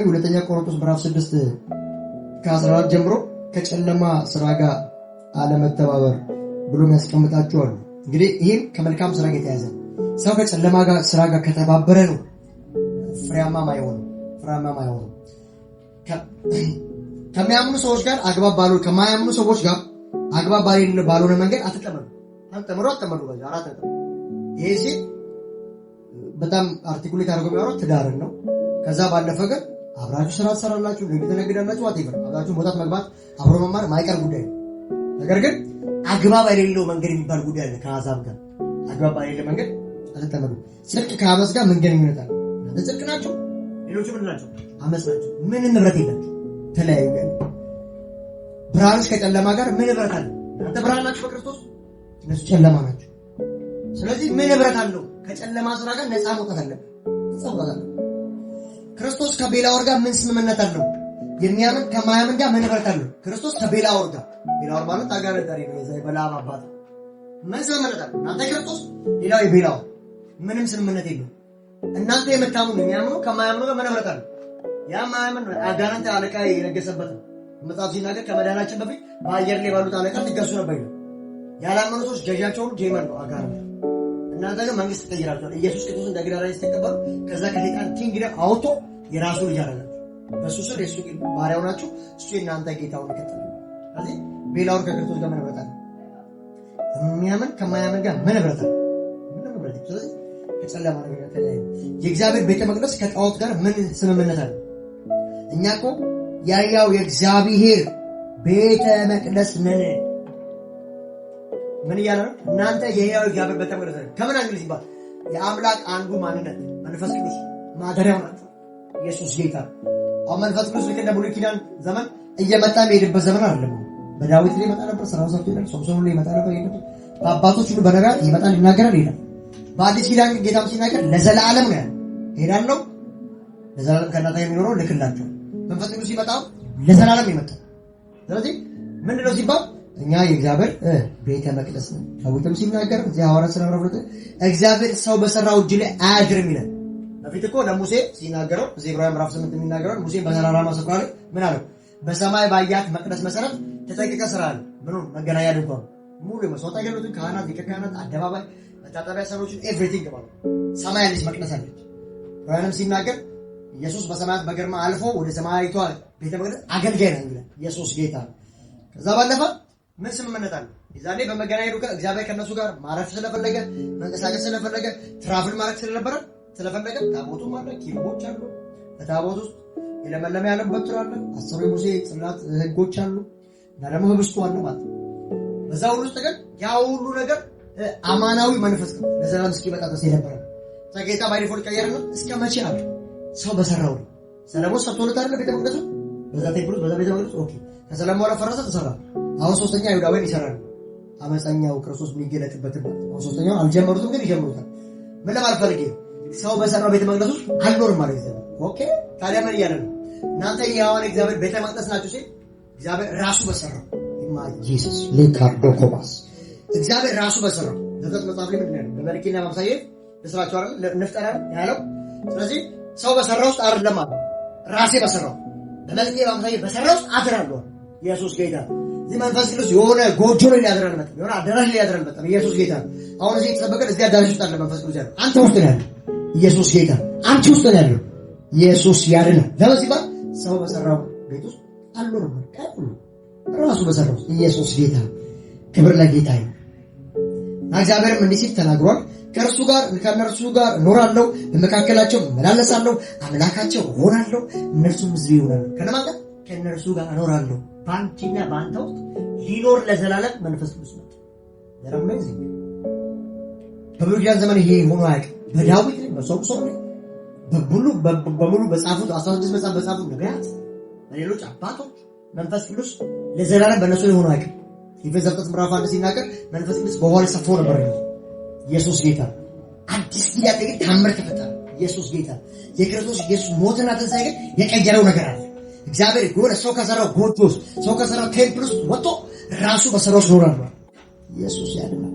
ሁለተኛ ቆሮንቶስ ምዕራፍ 6 ከ14 ጀምሮ ከጨለማ ስራ ጋር አለመተባበር ብሎ የሚያስቀምጣቸው አሉ። እንግዲህ ይህም ከመልካም ስራ ጋር የተያዘ ሰው ከጨለማ ስራ ጋር ከተባበረ ነው ፍሬያማ ማይሆነው። ከሚያምኑ ሰዎች ጋር ከማያምኑ ሰዎች ጋር አግባብ ባልሆነ መንገድ አትጠመዱ። ይሄ ሲል በጣም አርቲኩሌት አድርጎ የሚያወራው ትዳርን ነው። ከዛ ባለፈ ግን አብራችሁ ስራ ትሰራላችሁ፣ ንግድ ትነግዳላችሁ፣ ዋቴቨር አብራችሁ መውጣት መግባት አብሮ መማር ማይቀር ጉዳይ ነው። ነገር ግን አግባብ የሌለው መንገድ የሚባል ጉዳይ አለ። ከአሕዛብ ጋር አግባብ የሌለው መንገድ አትጠመዱ። ጽድቅ ከአመፅ ጋር ምን ግንኙነት አለ? እናንተ ጽድቅ ናቸው፣ ሌሎቹ ምን ናቸው? አመፅ ናቸው። ምን ንብረት የላቸው፣ ተለያዩ። ብርሃኖች ከጨለማ ጋር ምን ንብረት አለ? እናንተ ብርሃን ናችሁ በክርስቶስ፣ እነሱ ጨለማ ናቸው። ስለዚህ ምን ንብረት አለው? ከጨለማ ስራ ጋር ነፃ መውጣት አለበት። ክርስቶስ ከቤላወር ጋር ምን ስምምነት አለው? የሚያምን ከማያምን ጋር ምን ንብረት አለው? ክርስቶስ ከቤላወር ጋር፣ ቤላወር ማለት አጋንንታሪ ነው። የበለዓም አባት ምን ስምምነት አለው? እናንተ ክርስቶስ፣ ሌላው የቤላወር ምንም ስምምነት የለው። እናንተ የምታምኑ የሚያምኑ ከማያምኑ ጋር ምን ንብረት አለው? ያ ማያምን አጋንንት አለቃ የነገሰበት ነው። መጽሐፍ ሲናገር ከመዳናችን በፊት በአየር ላይ ባሉት አለቃ ሊገዙ ነበር ይላል። ያላመኑ ሰዎች ገዣቸው ሁሉ ጄመን ነው፣ አጋንንት። እናንተ ግን መንግስት ትቀይራችኋል። ኢየሱስ ክርስቶስ እንደ ግዳራ ስትቀበሉ ከዛ ከሰይጣን ኪንግደም አውጥቶ የራሱ ልጅ አደረጋችሁ። በሱ ስር የሱ ባሪያው ናችሁ። እሱ የእናንተ ጌታውን ይከተላል። ስለዚህ ቤላወር ከክርስቶስ ጋር ምን ንብረት አለ? የሚያምን ከማያምን ጋር ምን ንብረት አለ? ምን ንብረት? ስለዚህ ከጨለማ ነገር ተለያዩ። የእግዚአብሔር ቤተ መቅደስ ከጣዖት ጋር ምን ስምምነት አለ? እኛ እኮ ያያው የእግዚአብሔር ቤተ መቅደስ ነን። ምን እያለ ነው? እናንተ የሕያው እግዚአብሔር ቤተ መቅደስ ነን። ከምን አንግል ሲባል የአምላክ አንዱ ማንነት መንፈስ ቅዱስ ማደሪያው ናቸው። ኢየሱስ ጌታ። አሁን መንፈስ ቅዱስ ልክ እንደ ብሉይ ኪዳን ዘመን እየመጣ የሚሄድበት ዘመን አይደለም። በዳዊት ላይ ይመጣ ነበር፣ ስራው ሰርቶ ይላል። ሶምሶን ላይ ይመጣ ነበር፣ ይሄዳል። በአባቶች ሁሉ በነቢያት ይመጣል፣ ይናገራል፣ ይሄዳል። በአዲስ ኪዳን ግን ጌታም ሲናገር ለዘላለም ነው ያለው። ይሄዳለሁ፣ ለዘላለም ከእናንተ ጋር የሚኖረው ልክላቸው። መንፈስ ቅዱስ ሲመጣ ለዘላለም ይመጣል። ስለዚህ ምንድነው ሲባል እኛ የእግዚአብሔር ቤተ መቅደስ ነን። ዳዊትም ሲናገር እዚህ ሐዋርያት ሥራ ምዕራፍ 2 እግዚአብሔር ሰው በሰራው እጅ ላይ አያድርም ይላል። በፊት እኮ ለሙሴ ሲናገረው እዚህ ዕብራውያን ምዕራፍ 8 የሚናገረው ሙሴ በተራራማ ስፍራ ላይ ምን አለው? በሰማይ ባያት መቅደስ መሰረት ተጠንቅቀህ ስራ አለ። ምኑን? መገናኛ ድንኳን ሙሉ የመስዋዕት አገልግሎትን፣ ካህናት፣ ሊቀ ካህናት፣ አደባባይ፣ መታጠቢያ ሰሮችን ኤቭሪቲንግ ማለት ሰማይ ያለች መቅደስ አለች። ዕብራውያንም ሲናገር ኢየሱስ በሰማያት በግርማ አልፎ ወደ ሰማያዊቷ ቤተ መቅደስ አገልጋይ ነው ይላል። ኢየሱስ ጌታ። ከዛ ባለፈ ምን ስምምነት አለ? የዛኔ በመገናኛ ድንኳን እግዚአብሔር ከነሱ ጋር ማረፍ ስለፈለገ፣ መንቀሳቀስ ስለፈለገ፣ ትራቭል ማድረግ ስለፈለገ ታቦቱ ማለት ኪሩቦች አሉ። በታቦት ውስጥ የለመለመ ያለም በትር አለ። 10 የሙሴ ጽላት ህጎች አሉ እና ደግሞ ህብስቱ አለ ማለት ነው። በዛ ሁሉ ውስጥ ግን ያ ሁሉ ነገር አማናዊ መንፈስ ነው ለዘላለም እስኪመጣ ድረስ የነበረ ጌታ ባይፎል ቀየረና እስከ መቼ አለ ሰው በሰራው ሰለሞን ሰርቶለት አይደል ቤተ መቅደሱ በዛ ቴምፕል በዛ ቤተ መቅደስ ኦኬ። ከሰለሞን በኋላ ፈረሰ፣ ተሰራ። አሁን ሶስተኛ አይሁዳውያን ይሰራሉ። አመፀኛው ክርስቶስ የሚገለጥበት አሁን ሶስተኛው አልጀመሩትም፣ ግን ይጀምሩታል። ምን ለማለት ፈልጌ ሰው በሰራው ቤተ መቅደስ ውስጥ አልኖርም ማለት ነው። ኦኬ ታዲያ ምን እያለ ነው? እናንተ የሕያዋን እግዚአብሔር ቤተ መቅደስ ናችሁ ሲል እግዚአብሔር ራሱ በሰራው ኢየሱስ ለካርዶ ኮባስ እግዚአብሔር ራሱ በሰራው ዘፍጥረት መጽሐፍ ላይ ምንድነው በመልክና በአምሳዬ ለስራቸው አይደል እንፍጠር ያለው። ስለዚህ ሰው በሰራው ውስጥ አይደለም ማለት ራሴ በሰራው በመልክና በአምሳዬ በሰራው ውስጥ አድራለሁ። ኢየሱስ ጌታ። እዚህ መንፈስ ቅዱስ የሆነ ጎጆ ላይ ያድራል ማለት የሆነ አዳራሽ ላይ ያድራል ማለት ኢየሱስ ጌታ። አሁን እዚህ የተሰበከ እዚህ አዳራሽ ውስጥ አለ መንፈስ ቅዱስ ያለው አንተ ውስጥ ነው ያለው። ኢየሱስ ጌታ። አንቺ ውስጥ ነው ያለው። ኢየሱስ ያድናል። ለምን ሲባል ሰው በሰራው ቤት ውስጥ አልኖርም ማለት ራሱ በሰራው ኢየሱስ ጌታ። ክብር ለጌታ ይሁን። እግዚአብሔርም እንዲህ ሲል ተናግሯል። ከእነርሱ ጋር እኖራለሁ፣ በመካከላቸው እመላለሳለሁ፣ አምላካቸው እሆናለሁ፣ እነርሱም ሕዝቤ ይሆናሉ። ከነማን ጋር? ከእነርሱ ጋር እኖራለሁ። በአንቺና በአንተ ውስጥ ሊኖር ለዘላለም መንፈስ ቅዱስ ነው። ለረመዚ በብሉይ ኪዳን ዘመን ይሄ ሆኖ አያውቅም። በዳዊት ላይ በሶምሶን ላይ በሙሉ በጻፉት 16 መጽሐፍ በጻፉት ነቢያት በሌሎች አባቶች መንፈስ ቅዱስ ለዘላለም በእነሱ ላይ ሆኖ አያውቅም። ዘፍጥረት ምዕራፍ 1 ሲናገር መንፈስ ቅዱስ በውኃ ላይ ሰፎ ነበር። ኢየሱስ ጌታ። አዲስ ኪዳን ላይ ታምር ተፈጠረ። ኢየሱስ ጌታ። የክርስቶስ ኢየሱስ ሞትና ትንሣኤ ግን የቀየረው ነገር አለ። እግዚአብሔር የሆነ ሰው ከሰራው ጎጆ ውስጥ ሰው ከሰራው ቴምፕል ውስጥ ወጥቶ ራሱ በሰራው ኖራለሁ። ኢየሱስ ያድናል።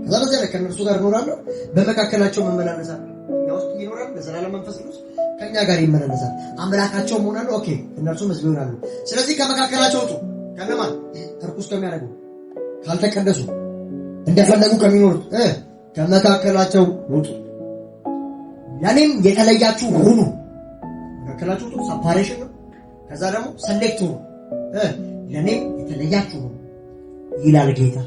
ከዛ በዚያ ላይ ከእነርሱ ጋር እኖራለሁ፣ በመካከላቸው መመላለሳለሁ። እኛ ውስጥ ይኖራል ለዘላለም መንፈስ ቅዱስ። ከኛ ጋር ይመላለሳል። አምላካቸው መሆናሉ። ኦኬ እነርሱም ሕዝብ ይሆናሉ። ስለዚህ ከመካከላቸው ውጡ። ከነማን? እርኩስ ከሚያደርጉ ካልተቀደሱ እንደፈለጉ ከሚኖሩት ከመካከላቸው ውጡ። ለኔም የተለያችሁ ሁኑ። መካከላችሁ ውጡ ሰፓሬሽን ነው። ከዛ ደግሞ ሰሌክት ሁኑ። ለኔም የተለያችሁ ሁኑ ይላል ጌታ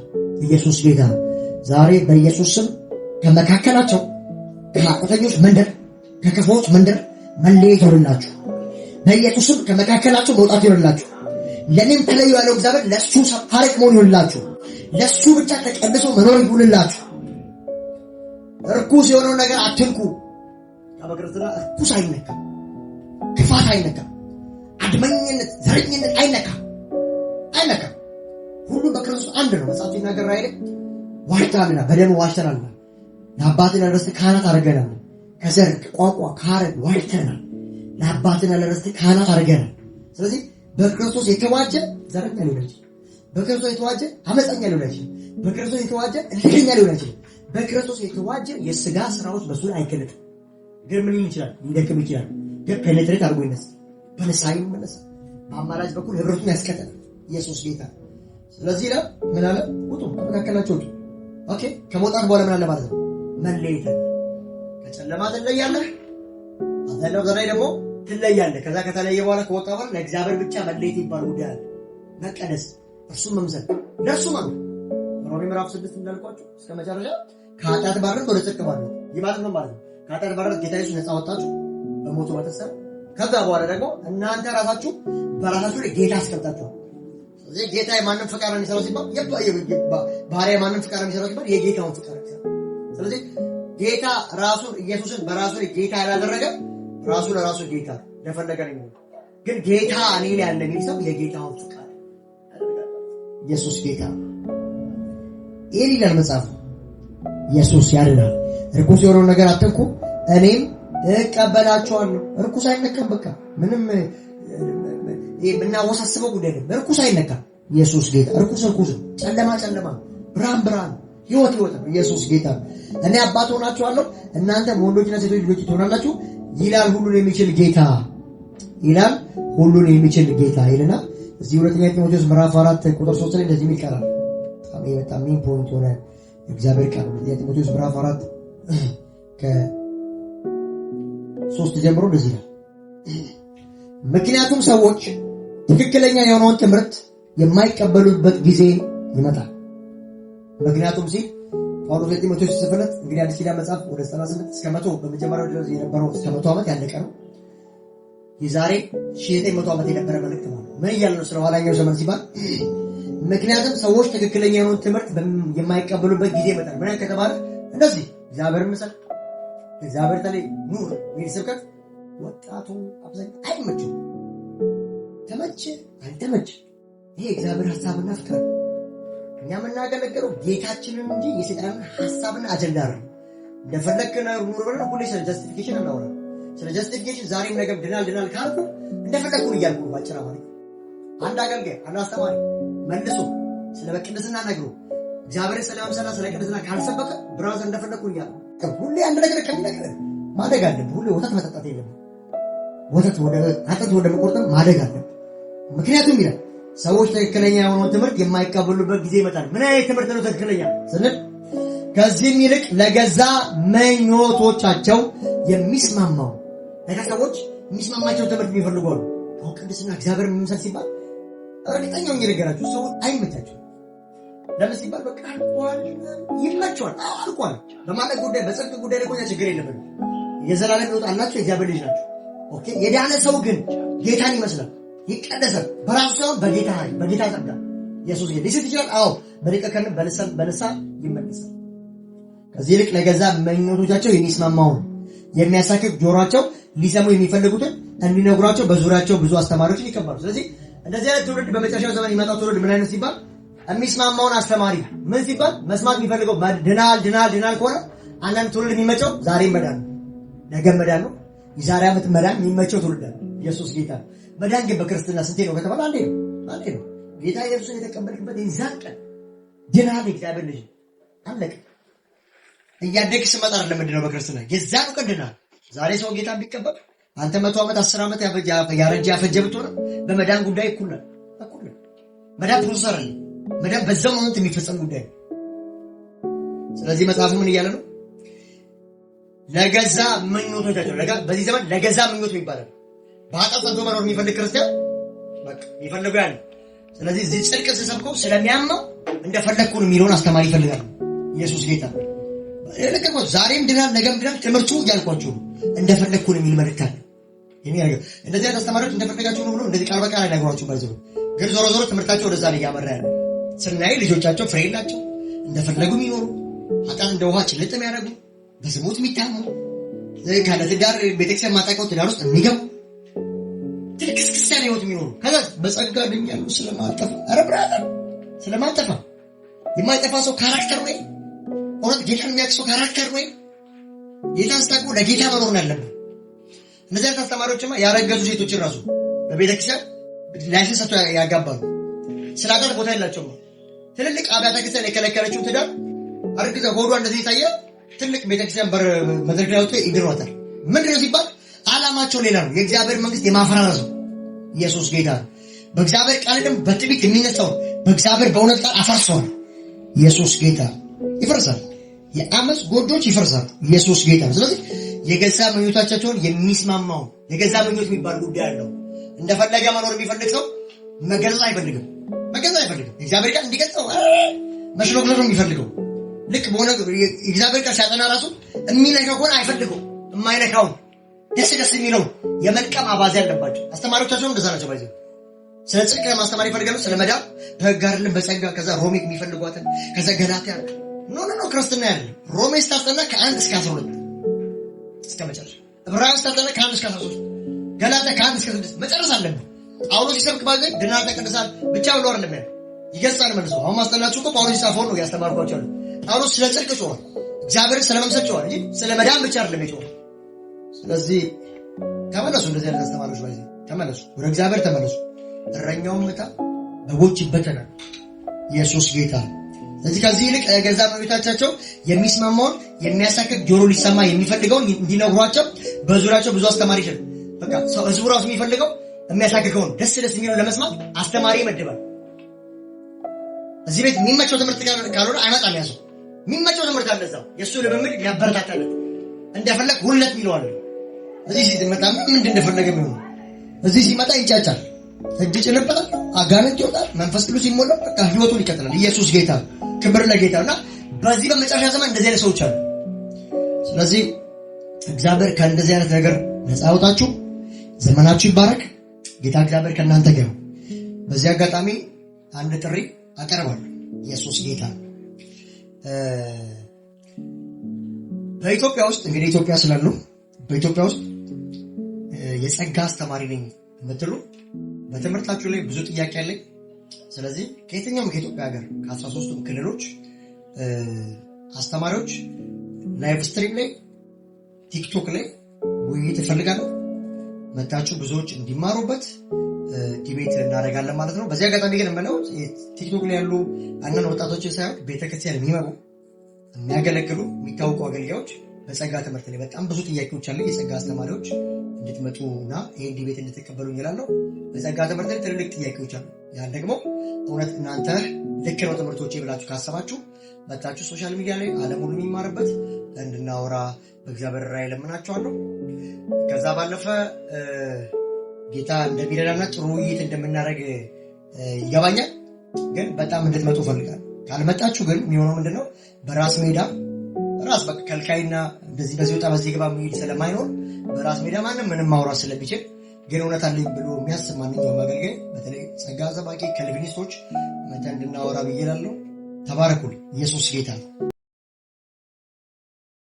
ኢየሱስ ጌታ ነው። ዛሬ በኢየሱስ ስም ከመካከላቸው ከኃጢአተኞች መንደር ከክፉዎች መንደር መለየት ይሆንላችሁ። በኢየሱስ ስም ከመካከላቸው መውጣት ይሆንላችሁ። ለኔም ተለዩ ያለው እግዚአብሔር ለሱ ሰፓሬት መሆን ይሆንላችሁ። ለሱ ብቻ ተቀድሶ መኖር ይሁንላችሁ። እርኩስ የሆነው ነገር አትንኩ። ከበክርስትና እርኩስ አይነካም። ክፋት አይነካም። አድመኝነት፣ ዘረኝነት አይነካም። ሁሉ በክርስቶስ አንድ ነው። መጽሐፍ ሲናገር አይደል? ዋሽተናልና በደሙ ዋሽተናልና ለአባትና ለርስት ካህናት አድርገናል። ከዘር ቋንቋ ካህናት ዋሽተናል። ለአባትና ለርስት ካህናት አድርገናል። ስለዚህ በክርስቶስ የተዋጀ ዘረኛ ሊሆን አይችልም። በክርስቶስ የተዋጀ አመፀኛ ሊሆን አይችልም። በክርስቶስ የተዋጀ እልከኛ ሊሆን አይችልም። በክርስቶስ የተዋጀ የሥጋ ስራዎች በሱ ላይ አይገለጥም። ግን ምን ይችላል? ሊደክም ይችላል። ግን ፔኔትሬት አድርጎ ይነሳ፣ በንስሐ ይመለስ፣ በአማላጅ በኩል ህብረቱን ያስቀጥል። ኢየሱስ ጌታ። ስለዚህ ላይ ምን አለ? ውጡ፣ ከመካከላቸው ውጡ። ኦኬ። ከመውጣት በኋላ ምን አለ ማለት ነው? መለየት። ከጨለማ ትለያለህ፣ አዛለው ዘራይ ደግሞ ትለያለህ። ከዛ ከተለየ በኋላ ከወጣ በኋላ ለእግዚአብሔር ብቻ መለየት ይባል ጉዳይ አለ። መቀደስ፣ እርሱም መምሰል፣ ለእርሱ ማለት ሮሜ ምዕራፍ 6 እንዳልኳችሁ እስከ መጨረሻ ከኃጢአት ባርነት ወደ ጽድቅ ባርነት ይማለት ነው ማለት ነው። ከኃጢአት ባርነት ጌታ ኢየሱስ ነፃ ወጣችሁ በሞቱ በተሰራ። ከዛ በኋላ ደግሞ እናንተ ራሳችሁ በራሳችሁ ላይ ጌታ አስቀምጣችኋል። ስለዚህ ጌታ የማንም ፍቃድ ነው የሚሰራው ሲባል ባሪያ የማንም ፍቃድ ነው የሚሰራው ሲባል የጌታውን ፍቃድ ይሰራል። ስለዚህ ጌታ ራሱን ኢየሱስን በራሱ ላይ ጌታ ያላደረገ ራሱ ለራሱ ጌታ ለፈለገ ነው። ግን ጌታ እኔ ላይ ያለ የሚል ሰው የጌታውን ፍቃድ ያደርጋል። ኢየሱስ ጌታ ይሄ ይላል መጽሐፉ። ኢየሱስ ያድናል። ርኩስ የሆነውን ነገር አትንኩ እኔም እቀበላቸዋለሁ። ርኩስ አይነካም። በቃ ምንም የምናወሳስበው ጉዳይ ነው። ርኩስ አይነካም። ኢየሱስ ጌታ። ርኩስ ጨለማ ብርሃን ሕይወት ነው። ኢየሱስ ጌታ። እኔ አባት ሆናችኋለሁ እናንተም ወንዶችና ሴቶች ልጆች ትሆናላችሁ ይላል ሁሉን የሚችል ጌታ ይልና እዚህ ሁለተኛ ጢሞቴዎስ ምዕራፍ 4 ቁጥር 3 ላይ እንደዚህ ይቀራል። በጣም ሜን ፖይንት ሆነ እግዚአብሔር ቃል ሁለተኛ ጢሞቴዎስ ምዕራፍ 4 ከ3 ጀምሮ እንደዚህ ይላል። ምክንያቱም ሰዎች ትክክለኛ የሆነውን ትምህርት የማይቀበሉበት ጊዜ ይመጣል። ምክንያቱም ሲል ጳውሎስ ለጢሞቴዎስ ጽፈለት እንግዲህ አዲስ ኪዳን መጽሐፍ ወደ 98 እስከ 100 በመጀመሪያው ድረስ የነበረው እስከ 100 ዓመት ያለቀ ነው። የዛሬ 1900 ዓመት የነበረ መልእክት ነው። ምን እያለ ነው? ስለ ኋላኛው ዘመን ሲባል ምክንያቱም ሰዎች ትክክለኛ የሆነውን ትምህርት የማይቀበሉበት ጊዜ ይመጣል። ምን ከተባለ እንደዚህ እግዚአብሔር መሰል እግዚአብሔር ተለይ ኑር የሚል ስብከት ወጣቱ አብዛኛው አይመችም። ተመቸ አልተመቸ ይሄ እግዚአብሔር ሐሳብና ፍቅር እኛ የምናገለግለው ጌታችንን እንጂ የሰይጣንን ሐሳብና አጀንዳ ነው። እንደፈለክ ነው ኑር ብለን ሁሌ ስለ ጀስቲፊኬሽን እናወራ። ስለ ጀስቲፊኬሽን ዛሬም ነገም ድናል ካልኩ እንደፈለኩ እያልኩ ባጭራ ማለት አንድ አገልጋይ አንድ አስተማሪ መልሶ ስለ በቅድስና ነግሮ እግዚአብሔርን ስለማምሰልና ስለ ቅድስና ካልሰበከ ብራዘር እንደፈለኩ እያልኩ ሁሌ አንድ ነገር ከሚነገር ማደግ አለብህ። ሁሌ ወተት መጠጣት የለብህ። ወተት ወደ መቆርጠም ማደግ አለብህ። ምክንያቱም ይላል ሰዎች ትክክለኛ የሆነውን ትምህርት የማይቀበሉበት ጊዜ ይመጣል። ምን አይነት ትምህርት ነው ትክክለኛ ስንል ከዚህም ይልቅ ለገዛ ምኞቶቻቸው የሚስማማው ሰዎች የሚስማማቸው ትምህርት የሚፈልጉ አሉ። አሁን ቅድስና እግዚአብሔር መምሰል ሲባል እርግጠኛው እየነገራችሁ ሰዎች አይመቻቸው። ለምን ሲባል በቃ አልቋል ይመቻቸዋል። አልቋል በማለት ጉዳይ በጽድቅ ጉዳይ ደግሞ ችግር የለብንም። የዘላለም ሕይወት አላችሁ፣ የእግዚአብሔር ልጅ ናችሁ። ኦኬ። የዳነ ሰው ግን ጌታን ይመስላል፣ ይቀደሳል። በራሱ ሳይሆን በጌታ ጸጋ ኢየሱስ ሊስት ይችላል። አዎ በደቀ ከልብ በልሳን ይመለሳል። ከዚህ ይልቅ ለገዛ ምኞቶቻቸው የሚስማማውን የሚያሳክክ ጆሮአቸው ሊሰሙ የሚፈልጉትን እንዲነግሯቸው በዙሪያቸው ብዙ አስተማሪዎችን ይከባሉ። ስለዚህ እንደዚህ አይነት ትውልድ በመጨረሻው ዘመን ይመጣው ትውልድ ምን አይነት ሲባል የሚስማማውን አስተማሪ ምን ሲባል መስማት የሚፈልገው ድናል ከሆነ አንዳንድ ትውልድ የሚመቸው ዛሬ መዳን ነው፣ ነገ መዳን ነው፣ የዛሬ ዓመት መዳን የሚመቸው ትውልድ ነው። ኢየሱስ ጌታ። መዳን ግን በክርስትና ስንቴ ነው ከተባለ አንዴ ነው። ጌታ ኢየሱስን የተቀበልክበት የዛን ቀን ድናል፣ እግዚአብሔር ልጅ አለቀ። እያደግህ ስመጣ አይደለም ምንድነው በክርስትና የዛኑ ቀን ድናል። ዛሬ ሰው ጌታ ቢቀበል አንተ 100 ዓመት 10 ዓመት ያረጀ ያፈጀ ብትሆን በመዳን ጉዳይ እኩል ነው። መዳን ፕሮሰስ አይደለም። መዳን በዛው ሞመንት የሚፈጸም ጉዳይ ነው። ስለዚህ መጽሐፉ ምን እያለ ነው? ለገዛ ምኞቶቻቸው በዚህ ዘመን ለገዛ ምኞት ይባላል። በኃጢአት ጸንቶ መኖር የሚፈልግ ክርስቲያን በቃ ይፈልገው ያለ። ስለዚህ እዚህ ጽድቅ ሲሰብከው ስለሚያመው እንደፈለግኩ ነው የሚለውን አስተማሪ ይፈልጋል። ኢየሱስ ጌታ ለከው ዛሬም ድናል ነገም ድናል ትምህርቱ ያልኳችሁ እንደፈለግኩ ነው የሚል መልእክት አለ። እንደዚህ አይነት አስተማሪዎች እንደፈለጋችሁ ነው ብሎ እንደዚህ ቃል በቃል አይነግሯችሁ ባይዘው። ግን ዞሮ ዞሮ ትምህርታቸው ወደዛ ላይ ያመራ ያለ ስናይ ልጆቻቸው ፍሬ የላቸው እንደፈለጉ የሚኖሩ ኃጢአት እንደ ውሃ ጭልጥ የሚያደርጉ በዝሙት የሚታሙ ካለ ትዳር ቤተክርስቲያን ማጣቀው ትዳር ውስጥ የሚገቡ ትልክስክስ ያለ ህይወት የሚኖሩ ከዛ በጸጋ ድኛሉ ስለማጠፋ አረብራታ ስለማጠፋ የማይጠፋ ሰው ካራክተር ወይ እውነት ጌታን የሚያውቅ ሰው ካራክተር ወይ ጌታን ስታውቁ ለጌታ መኖር ነው ያለብን። እነዚህ አይነት አስተማሪዎችማ ያረገዙ ሴቶችን ራሱ በቤተክርስቲያን ላይሰንስ ሰጥቶ ያጋባሉ። ስላዳር ቦታ የላቸውም። ትልልቅ አብያተ ክርስቲያን የከለከለችው ትዳር አርግዛ ሆዷ እንደዚህ ታየ ትልቅ ቤተክርስቲያን በር መድረክ ላይ ወጥቶ ይድሯታል። ምንድነው ሲባል ዓላማቸው ሌላ ነው። የእግዚአብሔር መንግስት የማፈራረስ ነው። ኢየሱስ ጌታ ነው። በእግዚአብሔር ቃል ደግሞ በትዕቢት የሚነሳው በእግዚአብሔር በእውነት ቃል አፈርሰዋል። ኢየሱስ ጌታ ይፈርሳል። የአመፅ ጎጆች ይፈርሳሉ። ኢየሱስ ጌታ ነው። ስለዚህ የገዛ ምኞታቸውን የሚስማማው የገዛ ምኞት የሚባል ጉዳይ አለው። እንደፈለገ መኖር የሚፈልግ ሰው መገዛ አይፈልግም። እግዚአብሔር ቃል እንዲገዛው መሽሎክሎ ነው የሚፈልገው። ልክ በሆነ እግዚአብሔር ቃል ሲያጠና ራሱ የሚነካው ከሆነ አይፈልገው። የማይነካውን ደስ የሚለው የመልቀም አባዜ ያለባቸው አስተማሪዎቻቸው እንደዛ ናቸው። ባይዘው ስለ ጽድቅ ለማስተማር ይፈልጋሉ። ስለ መዳን በሕግ አይደለም በጸጋ። ከዛ ሮሜ የሚፈልጓትን ከዛ ገላትያ ኖ ክርስትና ያለ ሮሜ ስታስጠና ከ1 እስከ 12 እስከ መጨረሻ፣ ዕብራውያን ስታስጠና ከ1 እስከ 13፣ ገላትያ ከ1 እስከ 6 መጨረስ አለብን። ጳውሎስ ሲሰብክ ባይዘው ድናል ተቀድሳል ብቻ ብሎ አይደለም ያለው ይገጻል መልሶ። አሁን ማስጠናችሁ እኮ ጳውሎስ ሲጻፈው ነው ያስተማርኳቸው ያለው። ጳውሎስ ስለ ጽድቅ ጮኸ፣ እግዚአብሔርን ስለመምሰል ጮኸ እንጂ ስለ መዳን ብቻ አይደለም የጮኸው። ስለዚህ ተመለሱ፣ እንደዚህ አይነት አስተማሪዎች ባይዘው ተመለሱ፣ ወደ እግዚአብሔር ተመለሱ። እረኛውን ምታ በጎች ይበተናል። ኢየሱስ ጌታ። ስለዚህ ከዚህ ይልቅ ገዛ ምኞታቸው የሚስማማውን የሚያሳክክ ጆሮ ሊሰማ የሚፈልገውን እንዲነግሯቸው በዙሪያቸው ብዙ አስተማሪ ይችላል። በቃ ሰው ህዝቡ ራሱ የሚፈልገው የሚያሳክከውን ደስ የሚለው ለመስማት አስተማሪ ይመድባል። እዚህ ቤት የሚመቸው ትምህርት ካልሆነ አይመጣም። ያሰው የሚመቸው ትምህርት አለ እዛው የእሱ ልምምድ ያበረታታል። እንደፈለግ ሁለት ይለዋል። እዚህ ሲመጣ ምንድን እንደፈለገ የሚሆነው እዚህ ሲመጣ ይጫጫል፣ እጅ ጭንበታል፣ አጋንንት ይወጣል፣ መንፈስ ቅዱስ ይሞላል። በቃ ህይወቱን ይቀጥላል። ኢየሱስ ጌታ፣ ክብር ለጌታ። እና በዚህ በመጨረሻ ዘመን እንደዚህ አይነት ሰዎች አሉ። ስለዚህ እግዚአብሔር ከእንደዚህ አይነት ነገር ነፃ ያውጣችሁ። ዘመናችሁ ይባረክ። ጌታ እግዚአብሔር ከእናንተ ጋር። በዚህ አጋጣሚ አንድ ጥሪ አቀርባለሁ። ኢየሱስ ጌታ። በኢትዮጵያ ውስጥ እንግዲህ ኢትዮጵያ ስላሉ በኢትዮጵያ ውስጥ የጸጋ አስተማሪ ነኝ የምትሉ በትምህርታችሁ ላይ ብዙ ጥያቄ አለኝ። ስለዚህ ከየትኛውም ከኢትዮጵያ ሀገር ከ13ቱም ክልሎች አስተማሪዎች ላይቭ ስትሪም ላይ ቲክቶክ ላይ ውይይት እፈልጋለሁ። መታችሁ ብዙዎች እንዲማሩበት ዲቤት እናደርጋለን ማለት ነው። በዚህ አጋጣሚ ግን የምለው ቲክቶክ ላይ ያሉ አንዳንድ ወጣቶችን ሳይሆን ቤተክርስቲያን የሚመሩ የሚያገለግሉ የሚታወቁ አገልጋዮች በጸጋ ትምህርት ላይ በጣም ብዙ ጥያቄዎች አሉ። የጸጋ አስተማሪዎች እንድትመጡና ይሄን ዲቤት እንድትቀበሉ ይላለው። በጸጋ ትምህርት ላይ ትልልቅ ጥያቄዎች አሉ። ያን ደግሞ እውነት እናንተ ልክ ነው ትምህርቶቼ ብላችሁ ካሰባችሁ መታችሁ ሶሻል ሚዲያ ላይ ዓለም ሁሉ የሚማርበት እንድናወራ በእግዚአብሔር ራእይ ለምናችኋለሁ። ከዛ ባለፈ ጌታ እንደሚረዳና ጥሩ ውይይት እንደምናደርግ ይገባኛል። ግን በጣም እንድትመጡ ፈልጋለሁ። ካልመጣችሁ ግን የሚሆነው ምንድነው በራስ ሜዳ ራስ በቃ ከልካይና እንደዚህ በዚህ ወጣ በዚህ ግባ የሚሄድ ስለማይኖር በራስ ሜዳ ማንም ምንም ማውራት ስለሚችል ግን እውነት አለኝ ብሎ የሚያስብ ማንኛውም አገልጋይ በተለይ ጸጋ ሰባኪ ከልቪኒስቶች መተን እንድናወራ ብዬ እላለሁ። ተባረኩልኝ። ኢየሱስ ጌታ ነው።